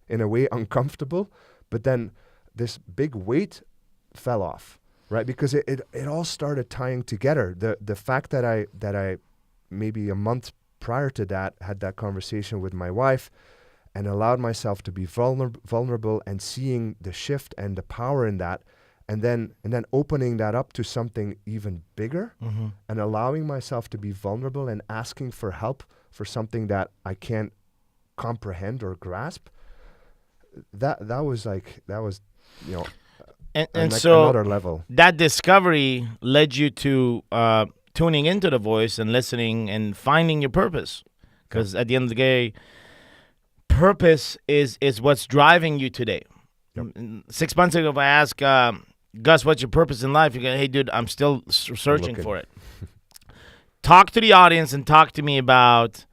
in a way, uncomfortable. But then this big weight fell off, right? Because it all started tying together. The fact that I maybe a month prior to that had that conversation with my wife and allowed myself to be vulnerable and seeing the shift and the power in that, and then opening that up to something even bigger, and allowing myself to be vulnerable and asking for help for something that I can't comprehend or grasp. That was And like so another level. that discovery led you to tuning into the voice and listening and finding your purpose. Because at the end of the day, purpose is what's driving you today. Yep. 6 months ago, if I ask Gus, what's your purpose in life? You go, hey, dude, I'm still searching for it. Talk to the audience and talk to me about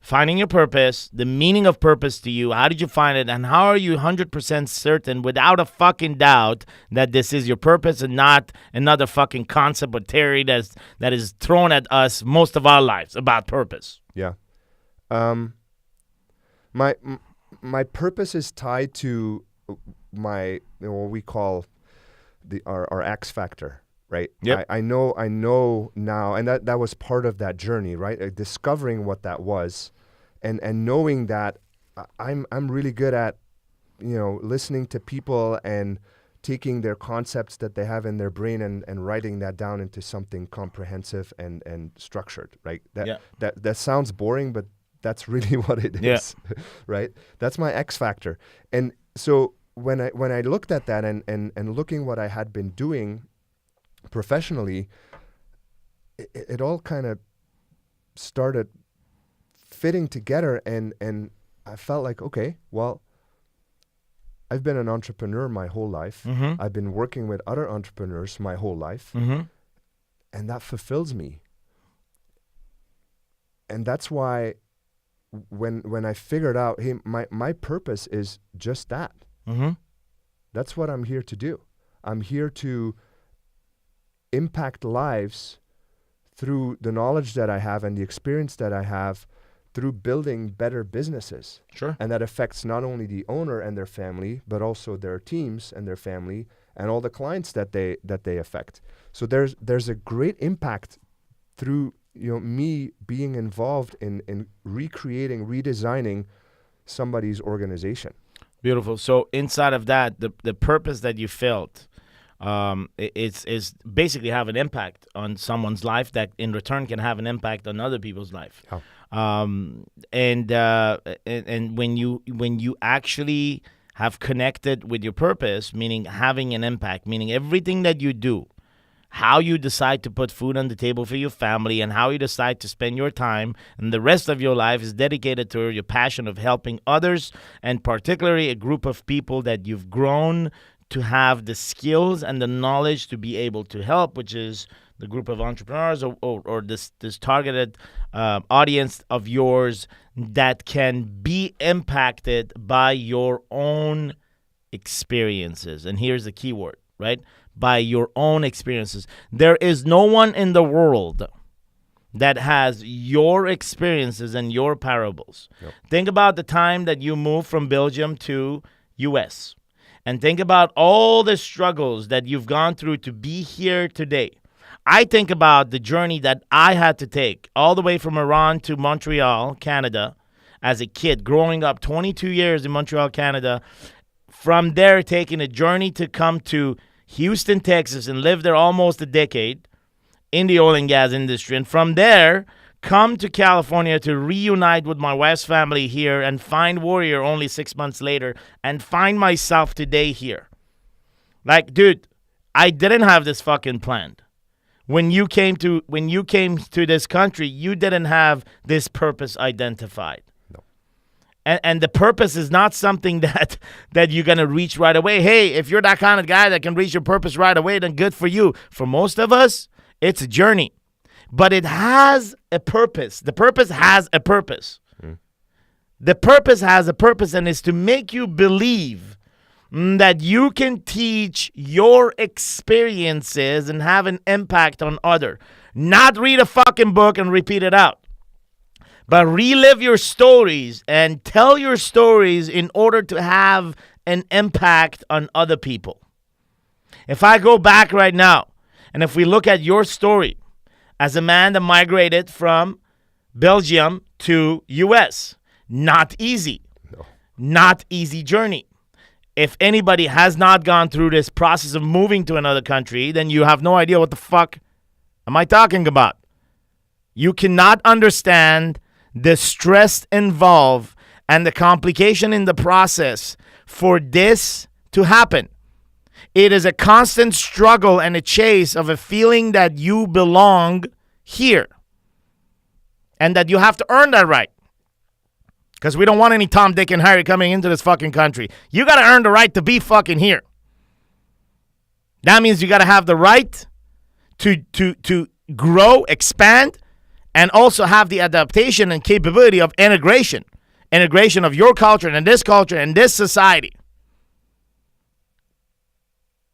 finding your purpose, the meaning of purpose to you. How did you find it? And how are you 100% certain, without a fucking doubt, that this is your purpose and not another fucking concept or theory that is thrown at us most of our lives about purpose? Yeah. My purpose is tied to my what we call our X factor, right? Yep. I know now, and that was part of that journey, right? Discovering what that was, and knowing that I'm really good at, listening to people and taking their concepts that they have in their brain and writing that down into something comprehensive and structured, right? That sounds boring, but that's really what it is, right? That's my X factor. And so when I looked at that and looking what I had been doing professionally, it all kind of started fitting together, and I felt like, okay, well, I've been an entrepreneur my whole life. Mm-hmm. I've been working with other entrepreneurs my whole life, Mm-hmm. and that fulfills me. And that's why when I figured out, hey, my purpose is just that. Mm-hmm. That's what I'm here to do. I'm here to impact lives through the knowledge that I have and the experience that I have through building better businesses. Sure. And that affects not only the owner and their family, but also their teams and their family and all the clients that they affect. So there's a great impact through me being involved in recreating, redesigning somebody's organization. Beautiful. So inside of that, the purpose that you felt is basically have an impact on someone's life that in return can have an impact on other people's life. Oh. And when you actually have connected with your purpose, meaning having an impact, meaning everything that you do, how you decide to put food on the table for your family, and how you decide to spend your time and the rest of your life is dedicated to your passion of helping others, and particularly a group of people that you've grown to have the skills and the knowledge to be able to help, which is the group of entrepreneurs or this targeted audience of yours that can be impacted by your own experiences. And here's the key word, right? By your own experiences. There is no one in the world that has your experiences and your parables. Yep. Think about the time that you moved from Belgium to U.S. and think about all the struggles that you've gone through to be here today. I think about the journey that I had to take all the way from Iran to Montreal, Canada, as a kid, growing up 22 years in Montreal, Canada. From there, taking a journey to come to Houston, Texas, and live there almost a decade in the oil and gas industry. And from there, come to California to reunite with my wife's family here and find Warrior only 6 months later and find myself today here. Like, dude, I didn't have this fucking planned. When you came to this country, you didn't have this purpose identified. And the purpose is not something that you're going to reach right away. Hey, if you're that kind of guy that can reach your purpose right away, then good for you. For most of us, it's a journey. But it has a purpose. The purpose has a purpose. The purpose has a purpose, and it's to make you believe that you can teach your experiences and have an impact on others. Not read a fucking book and repeat it out. But relive your stories and tell your stories in order to have an impact on other people. If I go back right now, and if we look at your story as a man that migrated from Belgium to U.S., not easy. No. Not easy journey. If anybody has not gone through this process of moving to another country, then you have no idea what the fuck am I talking about. You cannot understand the stress involved and the complication in the process for this to happen. It is a constant struggle and a chase of a feeling that you belong here and that you have to earn that right. Because we don't want any Tom, Dick, and Harry coming into this fucking country. You got to earn the right to be fucking here. That means you got to have the right to grow, expand, and also have the adaptation and capability of integration. Integration of your culture and this culture and this society.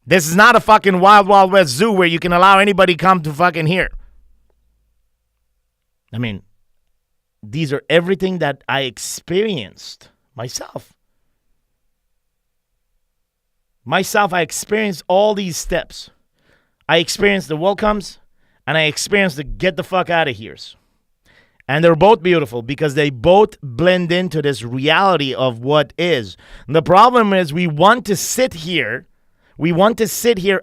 This is not a fucking Wild Wild West zoo where you can allow anybody come to fucking here. I mean, these are everything that I experienced myself. I experienced all these steps. I experienced the welcomes and I experienced the get the fuck out of here's. And they're both beautiful because they both blend into this reality of what is. And the problem is we want to sit here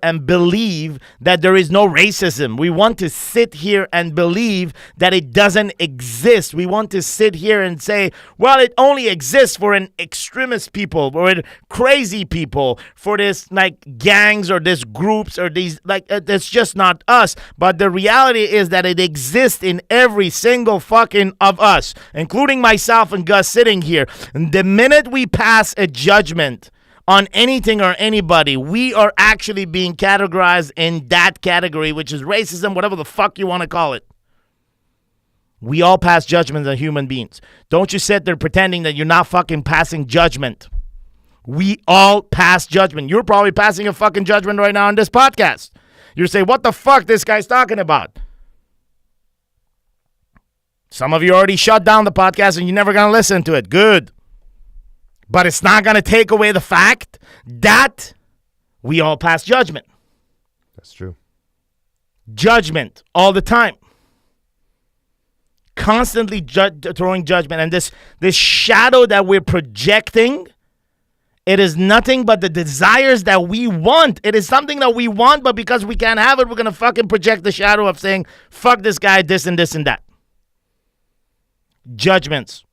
and believe that there is no racism. We want to sit here and believe that it doesn't exist. We want to sit here and say, well, it only exists for an extremist people or crazy people, for this like gangs or this groups or these like that's just not us. But the reality is that it exists in every single fucking of us, including myself and Gus sitting here. And the minute we pass a judgment on anything or anybody, we are actually being categorized in that category, which is racism, whatever the fuck you want to call it. We all pass judgments on human beings. Don't you sit there pretending that you're not fucking passing judgment. We all pass judgment. You're probably passing a fucking judgment right now on this podcast. You're saying, what the fuck this guy's talking about? Some of you already shut down the podcast and you're never going to listen to it. Good. But it's not going to take away the fact that we all pass judgment. That's true. Judgment all the time. Constantly throwing judgment. And this shadow that we're projecting, it is nothing but the desires that we want. It is something that we want, but because we can't have it, we're going to fucking project the shadow of saying, fuck this guy, this and this and that. Judgments.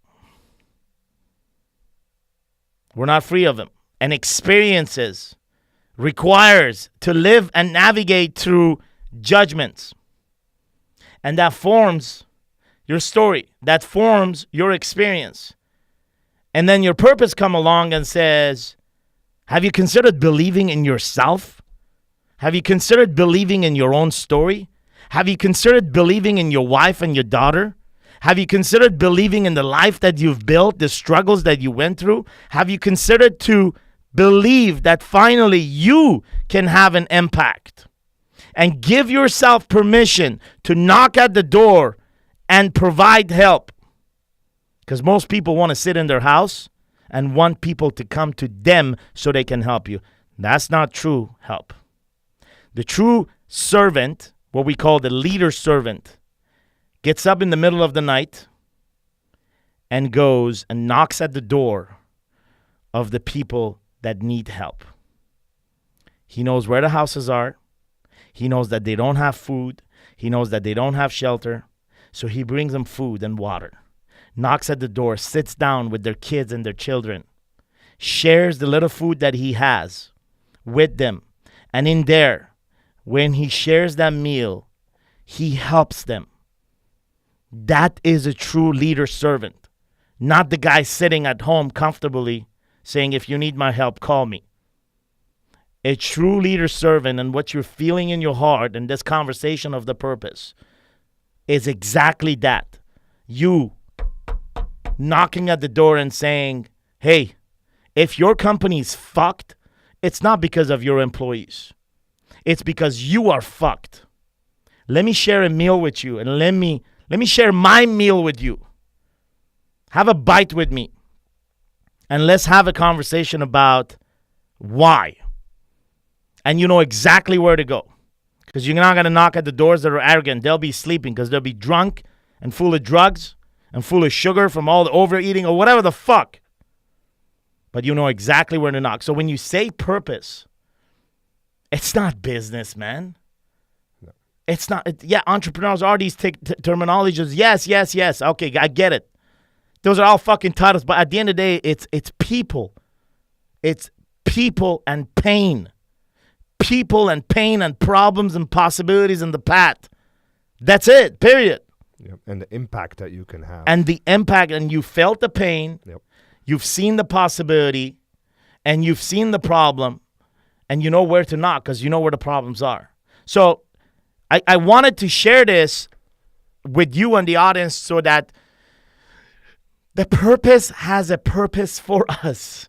We're not free of them. And experiences requires to live and navigate through judgments. And that forms your story. That forms your experience. And then your purpose come along and says, have you considered believing in yourself? Have you considered believing in your own story? Have you considered believing in your wife and your daughter? Have you considered believing in the life that you've built, the struggles that you went through? Have you considered to believe that finally you can have an impact? And give yourself permission to knock at the door and provide help. Because most people want to sit in their house and want people to come to them so they can help you. That's not true help. The true servant, what we call the leader servant, gets up in the middle of the night and goes and knocks at the door of the people that need help. He knows where the houses are. He knows that they don't have food. He knows that they don't have shelter. So he brings them food and water. Knocks at the door, sits down with their kids and their children. Shares the little food that he has with them. And in there, when he shares that meal, he helps them. That is a true leader servant, not the guy sitting at home comfortably saying, if you need my help, call me. A true leader servant and what you're feeling in your heart in this conversation of the purpose is exactly that. You knocking at the door and saying, hey, if your company's fucked, it's not because of your employees. It's because you are fucked. Let me share a meal with you and let me share my meal with you. Have a bite with me. And let's have a conversation about why. And you know exactly where to go. Because you're not going to knock at the doors that are arrogant. They'll be sleeping because they'll be drunk and full of drugs and full of sugar from all the overeating or whatever the fuck. But you know exactly where to knock. So when you say purpose, it's not business, man. It's not, entrepreneurs are these terminologies. Yes. Okay, I get it. Those are all fucking titles. But at the end of the day, it's people. It's people and pain. people and pain and problems and possibilities in the path. That's it, period. Yep. And the impact that you can have. And the impact, and you felt the pain, Yep. you've seen the possibility, and you've seen the problem, and you know where to knock because you know where the problems are. So I wanted to share this with you and the audience so that the purpose has a purpose for us.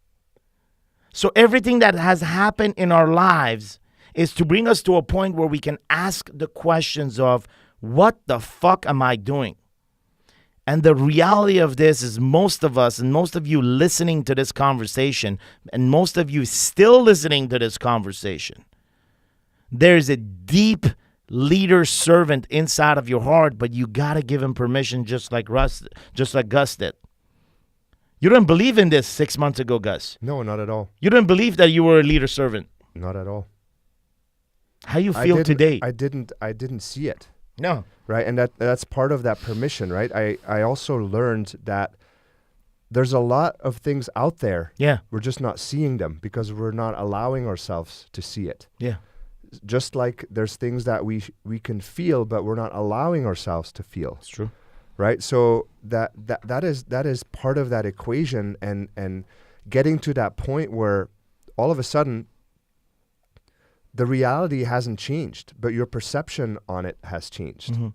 So everything that has happened in our lives is to bring us to a point where we can ask the questions of, what the fuck am I doing? And the reality of this is most of us and most of you listening to this conversation and most of you still listening to this conversation, there's a deep leader servant inside of your heart, but you got to give him permission just like Gus did. You didn't believe in this 6 months ago, Gus. No, not at all. You didn't believe that you were a leader servant. Not at all. How you feel today? I didn't see it. No. Right, and that's part of that permission, right? I also learned that there's a lot of things out there. Yeah. We're just not seeing them because we're not allowing ourselves to see it. Yeah. Just like there's things that we can feel, but we're not allowing ourselves to feel. It's true. Right? So that is part of that equation, and getting to that point where all of a sudden the reality hasn't changed, but your perception on it has changed. Mm-hmm.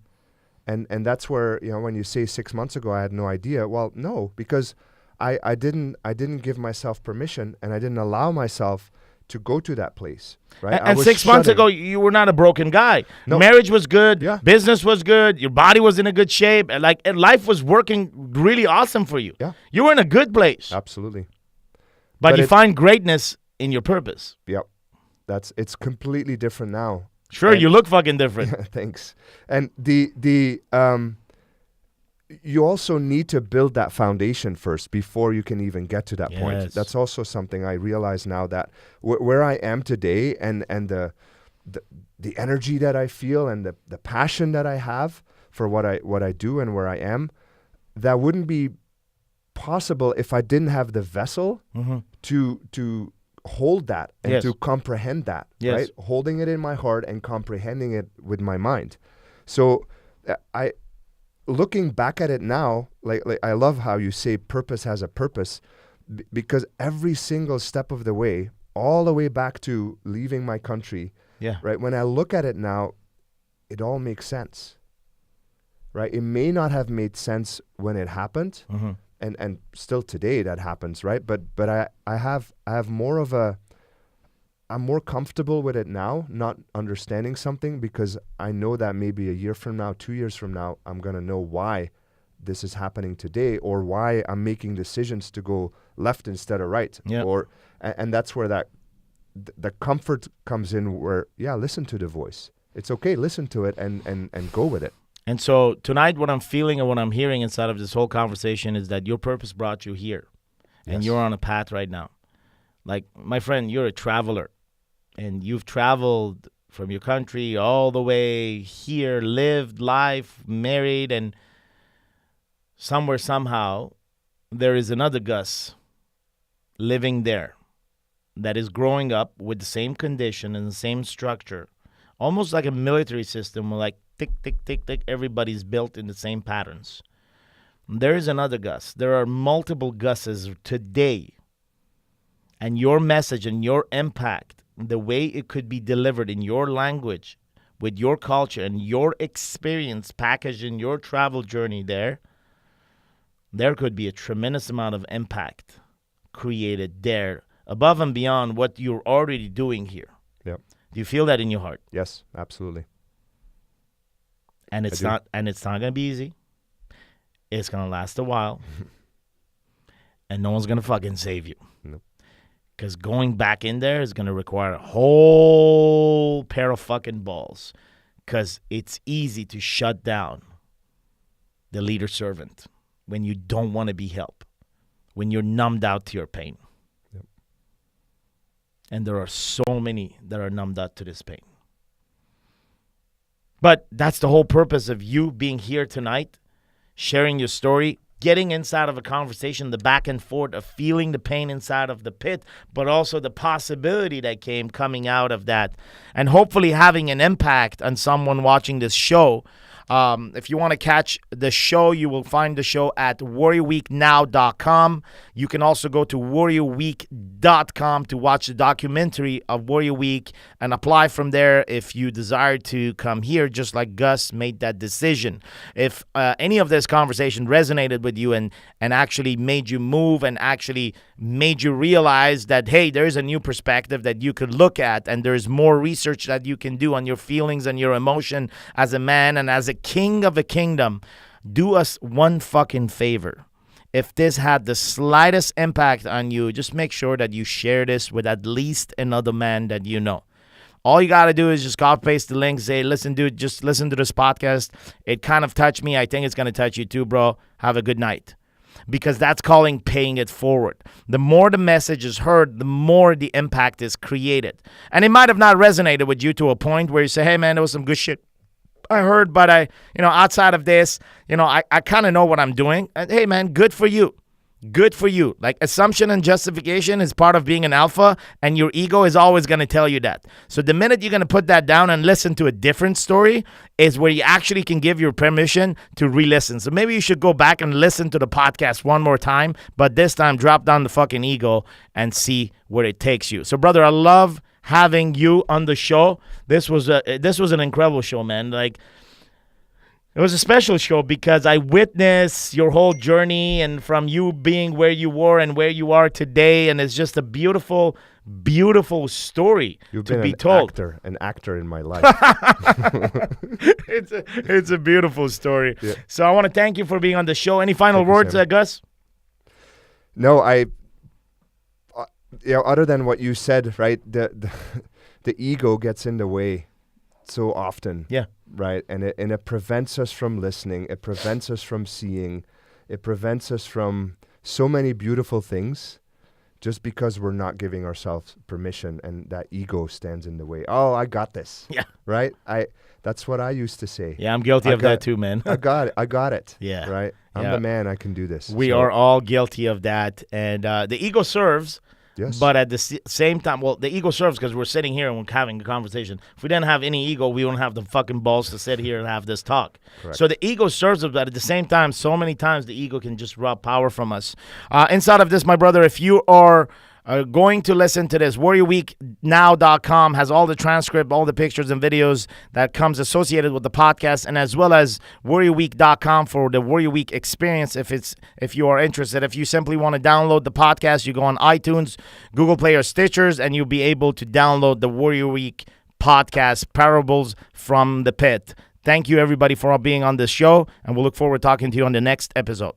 And that's where, when you say 6 months ago, I had no idea. Well, no, because I didn't give myself permission, and I didn't allow myself to go to that place. Right. And 6 months ago, you were not a broken guy. No. Marriage was good. Yeah. Business was good. Your body was in a good shape. And life was working really awesome for you. Yeah. You were in a good place. Absolutely. But you find greatness in your purpose. Yep. It's completely different now. Sure, you look fucking different. Thanks. And you also need to build that foundation first before you can even get to that point. That's also something I realize now, that where I am today and the energy that I feel and the passion that I have for what I do and where I am, that wouldn't be possible if I didn't have the vessel to hold that and to comprehend that, right? Holding it in my heart and comprehending it with my mind. So looking back at it now, like I love how you say purpose has a purpose, because every single step of the way, all the way back to leaving my country, right? When I look at it now, it all makes sense, right? It may not have made sense when it happened, and still today that happens, right? But I have more of I'm more comfortable with it now, not understanding something, because I know that maybe a year from now, 2 years from now, I'm going to know why this is happening today, or why I'm making decisions to go left instead of right. And that's where the comfort comes in, where, listen to the voice. It's okay, listen to it and go with it. And so tonight, what I'm feeling and what I'm hearing inside of this whole conversation is that your purpose brought you here. And you're on a path right now. Like, my friend, you're a traveler. And you've traveled from your country all the way here, lived life, married, and somewhere, somehow, there is another Gus living there that is growing up with the same condition and the same structure, almost like a military system, where like tick, tick, tick, tick, everybody's built in the same patterns. There is another Gus. There are multiple Gus's today. And your message and your impact, the way it could be delivered in your language, with your culture and your experience packaged in your travel journey there could be a tremendous amount of impact created there, above and beyond what you're already doing here. Yep. Do you feel that in your heart? Yes, absolutely. And it's not going to be easy. It's going to last a while. And no one's going to fucking save you. Nope. Because going back in there is going to require a whole pair of fucking balls. Because it's easy to shut down the leader servant when you don't want to be helped, when you're numbed out to your pain. Yep. And there are so many that are numbed out to this pain. But that's the whole purpose of you being here tonight, sharing your story. getting inside of a conversation, the back and forth of feeling the pain inside of the pit, but also the possibility that came coming out of that, and hopefully having an impact on someone watching this show. If you want to catch the show, you will find the show at warriorweeknow.com. You can also go to warriorweek.com to watch the documentary of Warrior Week and apply from there if you desire to come here, just like Gus made that decision. If any of this conversation resonated with you and actually made you move and actually made you realize that, hey, there's a new perspective that you could look at, and there's more research that you can do on your feelings and your emotion as a man and as a king of a kingdom, do us one fucking favor. If this had the slightest impact on you, just make sure that you share this with at least another man that you know. All you got to do is just copy paste the link, say, listen, dude, just listen to this podcast. It kind of touched me. I think it's going to touch you too, bro. Have a good night. Because that's calling paying it forward. The more the message is heard, the more the impact is created. And it might have not resonated with you to a point where you say, hey, man, there was some good shit I heard, but outside of this, I kind of know what I'm doing. And hey, man, good for you. Good for you. Like, assumption and justification is part of being an alpha, and your ego is always going to tell you that. So the minute you're going to put that down and listen to a different story is where you actually can give your permission to re-listen. So maybe you should go back and listen to the podcast one more time, but this time drop down the fucking ego and see where it takes you. So, brother, I love having you on the show. This was an incredible show, man. Like, it was a special show because I witnessed your whole journey, and from you being where you were and where you are today, and it's just a beautiful, beautiful story to be told. An actor in my life. It's a beautiful story. Yeah. So I want to thank you for being on the show. Any final words, Gus? No, other than what you said, right? The ego gets in the way so often. Yeah. Right. And it prevents us from listening. It prevents us from seeing. It prevents us from so many beautiful things just because we're not giving ourselves permission, and that ego stands in the way. Oh, I got this. Yeah. Right? That's what I used to say. Yeah, I'm guilty of that too, man. I got it. Yeah. Right? I'm the man. I can do this. We are all guilty of that. And the ego serves. Yes. But at the same time, well, the ego serves because we're sitting here and we're having a conversation. If we didn't have any ego, we wouldn't have the fucking balls to sit here and have this talk. Correct. So the ego serves us, but at the same time, so many times the ego can just rob power from us. Inside of this, my brother, if you are going to listen to this, warriorweeknow.com has all the transcript, all the pictures and videos that comes associated with the podcast, and as well as warriorweek.com for the Warrior Week experience if you are interested. If you simply want to download the podcast, you go on iTunes, Google Play, or Stitchers, and you'll be able to download the Warrior Week podcast, Parables from the Pit. Thank you, everybody, for being on this show, and we'll look forward to talking to you on the next episode.